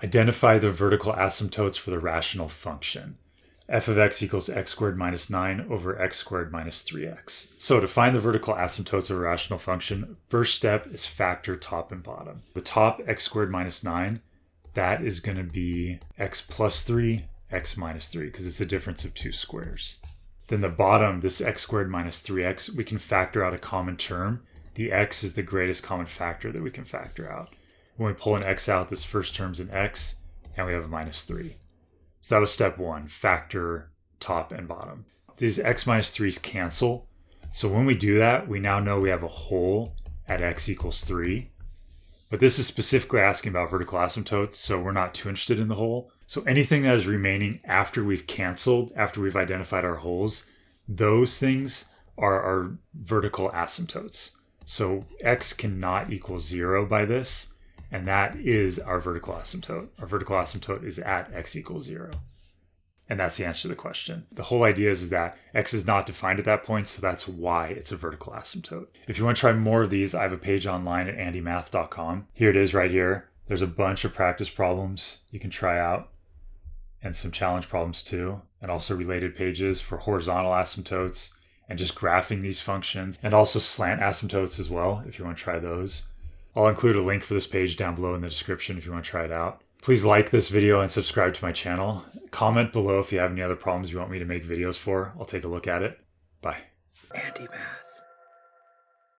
Identify the vertical asymptotes for the rational function. F of x equals x squared minus 9 over x squared minus 3x. So to find the vertical asymptotes of a rational function, first step is factor top and bottom. The top, x squared minus 9, that is going to be x plus 3, x minus 3, because it's a difference of two squares. Then the bottom, this x squared minus 3x, we can factor out a common term. The x is the greatest common factor that we can factor out. When we pull an x out, this first term's an x, and we have a minus 3. So that was step one, factor top and bottom. These x minus 3's cancel. So when we do that, we now know we have a whole at x equals 3. But this is specifically asking about vertical asymptotes, so we're not too interested in the whole. So anything that is remaining after we've canceled, after we've identified our wholes, those things are our vertical asymptotes. So x cannot equal 0 by this. And that is our vertical asymptote. Our vertical asymptote is at x equals 0. And that's the answer to the question. The whole idea is that x is not defined at that point, so that's why it's a vertical asymptote. If you want to try more of these, I have a page online at andymath.com. Here it is right here. There's a bunch of practice problems you can try out, and some challenge problems too, and also related pages for horizontal asymptotes and just graphing these functions, and also slant asymptotes as well, if you want to try those. I'll include a link for this page down below in the description if you want to try it out. Please like this video and subscribe to my channel. Comment below if you have any other problems you want me to make videos for. I'll take a look at it. Bye. Andy Math.